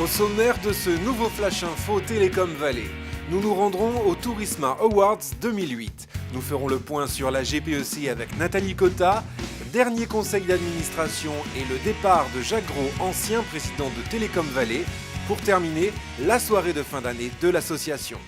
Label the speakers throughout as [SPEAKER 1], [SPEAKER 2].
[SPEAKER 1] Au sommaire de ce nouveau Flash Info Télécom Vallée, nous nous rendrons au Tourisma Awards 2008. Nous ferons le point sur la GPEC avec Nathalie Cotta, dernier conseil d'administration et le départ de Jacques Gros, ancien président de Télécom Vallée, pour terminer la soirée de fin d'année de l'association.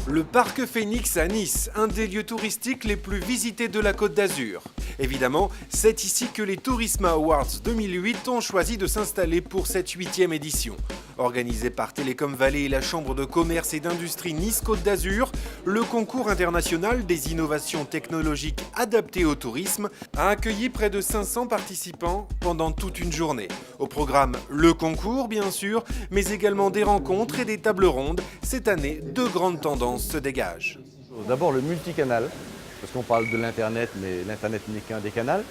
[SPEAKER 1] Le Parc Phoenix à Nice, un des lieux touristiques les plus visités de la Côte d'Azur. Évidemment, c'est ici que les Tourisma Awards 2008 ont choisi de s'installer pour cette 8e édition. Organisé par Télécom Vallée et la Chambre de commerce et d'industrie Nice-Côte d'Azur, le concours international des innovations technologiques adaptées au tourisme a accueilli près de 500 participants pendant toute une journée. Au programme, le concours bien sûr, mais également des rencontres et des tables rondes. Cette année, deux grandes tendances se dégagent.
[SPEAKER 2] D'abord le multicanal, parce qu'on parle de l'Internet, mais l'Internet n'est qu'un des canaux.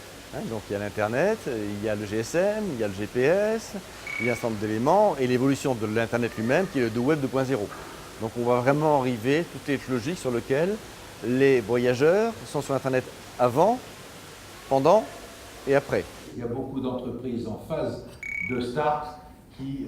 [SPEAKER 2] Donc il y a l'Internet, il y a le GSM, il y a le GPS, il y a un certain nombre d'éléments et l'évolution de l'Internet lui-même qui est le Web 2.0. Donc on va vraiment arriver, tout est logique sur lequel les voyageurs sont sur Internet avant, pendant et après.
[SPEAKER 3] Il y a beaucoup d'entreprises en phase de start qui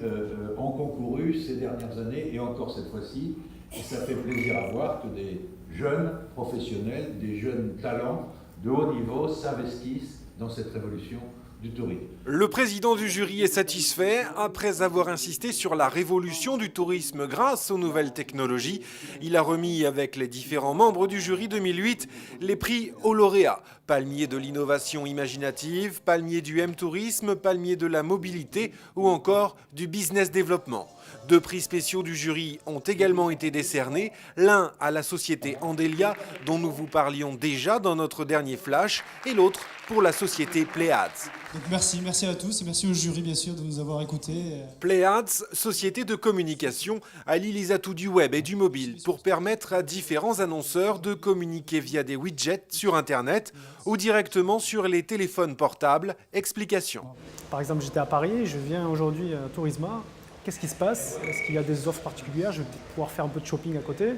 [SPEAKER 3] ont concouru ces dernières années et encore cette fois-ci. Et ça fait plaisir à voir que des jeunes professionnels, des jeunes talents de haut niveau s'investissent dans cette révolution du tourisme.
[SPEAKER 1] Le président du jury est satisfait. Après avoir insisté sur la révolution du tourisme grâce aux nouvelles technologies, il a remis avec les différents membres du jury 2008 les prix aux lauréats. Palmier de l'innovation imaginative, palmier du M-tourisme, palmier de la mobilité ou encore du business développement. Deux prix spéciaux du jury ont également été décernés, l'un à la société Andelia, dont nous vous parlions déjà dans notre dernier flash, et l'autre pour la société Pléiades.
[SPEAKER 4] Donc merci à tous et merci au jury bien sûr de nous avoir écoutés.
[SPEAKER 1] Pléiades, société de communication, allie les atouts du web et du mobile pour permettre à différents annonceurs de communiquer via des widgets sur Internet ou directement sur les téléphones portables. Explication.
[SPEAKER 5] Par exemple, j'étais à Paris, je viens aujourd'hui à Tourisma. Qu'est-ce qui se passe? Est-ce qu'il y a des offres particulières? Je vais peut-être pouvoir faire un peu de shopping à côté.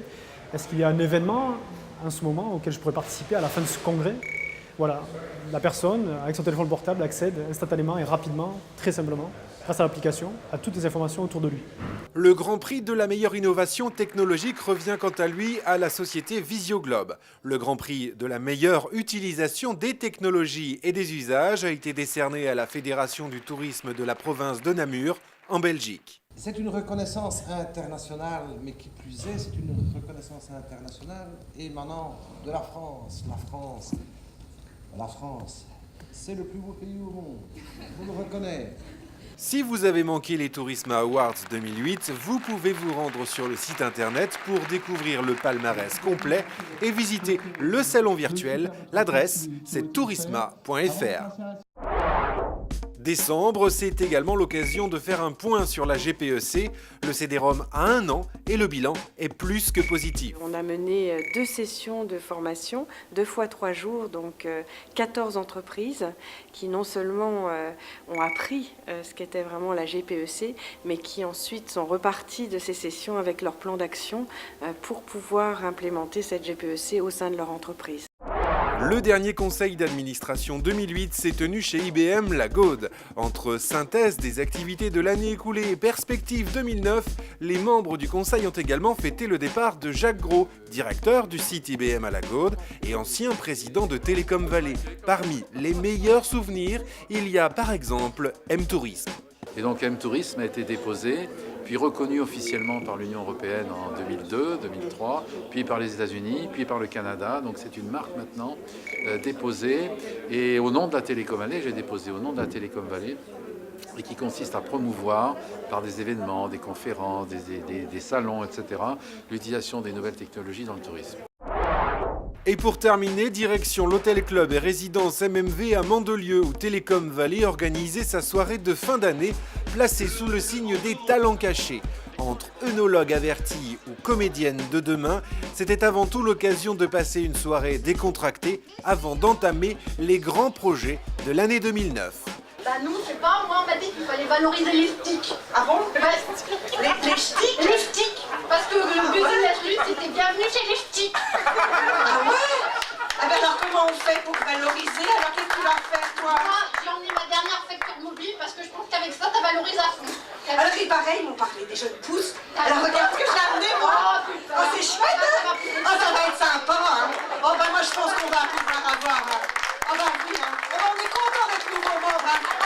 [SPEAKER 5] Est-ce qu'il y a un événement en ce moment auquel je pourrais participer à la fin de ce congrès? Voilà, la personne, avec son téléphone portable, accède instantanément et rapidement, très simplement, grâce à l'application, à toutes les informations autour de lui.
[SPEAKER 1] Le Grand Prix de la meilleure innovation technologique revient quant à lui à la société Visioglobe. Le Grand Prix de la meilleure utilisation des technologies et des usages a été décerné à la Fédération du tourisme de la province de Namur, en Belgique.
[SPEAKER 6] C'est une reconnaissance internationale, mais qui plus est, c'est une reconnaissance internationale émanant de la France. La France, c'est le plus beau pays au monde, on le reconnaît.
[SPEAKER 1] Si vous avez manqué les Tourisma Awards 2008, vous pouvez vous rendre sur le site internet pour découvrir le palmarès complet et visiter le salon virtuel. L'adresse, c'est tourisma.fr. Décembre, c'est également l'occasion de faire un point sur la GPEC. Le CD-ROM a 1 an et le bilan est plus que positif.
[SPEAKER 7] On a mené 2 sessions de formation, 2 fois 3 jours, donc 14 entreprises qui non seulement ont appris ce qu'était vraiment la GPEC, mais qui ensuite sont reparties de ces sessions avec leur plan d'action pour pouvoir implémenter cette GPEC au sein de leur entreprise.
[SPEAKER 1] Le dernier conseil d'administration 2008 s'est tenu chez IBM La Gaude. Entre synthèse des activités de l'année écoulée et perspective 2009, les membres du conseil ont également fêté le départ de Jacques Gros, directeur du site IBM à La Gaude et ancien président de Télécom Vallée. Parmi les meilleurs souvenirs, il y a par exemple M-tourisme.
[SPEAKER 8] Et donc M-tourisme a été déposé, puis reconnu officiellement par l'Union européenne en 2002, 2003, puis par les États-Unis, puis par le Canada. Donc c'est une marque maintenant déposée. Et au nom de la Télécom Vallée, j'ai déposé au nom de la Télécom Vallée, et qui consiste à promouvoir par des événements, des conférences, des salons, etc., l'utilisation des nouvelles technologies dans le tourisme.
[SPEAKER 1] Et pour terminer, direction l'Hôtel Club et Résidence MMV à Mandelieu où Télécom Vallée organisait sa soirée de fin d'année placée sous le signe des talents cachés. Entre œnologues avertis ou comédiennes de demain, c'était avant tout l'occasion de passer une soirée décontractée avant d'entamer les grands projets de l'année 2009.
[SPEAKER 9] Bah non, je sais pas, moi on m'a dit qu'il fallait valoriser les sticks. Ah bon? Les sticks? Les sticks. Parce que le but de la lutte, c'était bienvenue chez les sticks.
[SPEAKER 10] Ah ouais? Ah ben alors comment on fait pour valoriser? Alors qu'est-ce que tu vas faire toi?
[SPEAKER 9] Moi, j'ai emmené ma dernière facture mobile parce que je pense qu'avec ça, ça valorise à fond.
[SPEAKER 10] Alors il paraît, ils m'ont parlé des jeunes pousses. Alors regarde ce que j'ai amené moi. Oh c'est chouette hein. Oh ça va être sympa hein. Oh ben moi je pense qu'on va pouvoir avoir. Oh ben oui hein. Oh, ben, on est content d'être nouveau membre hein.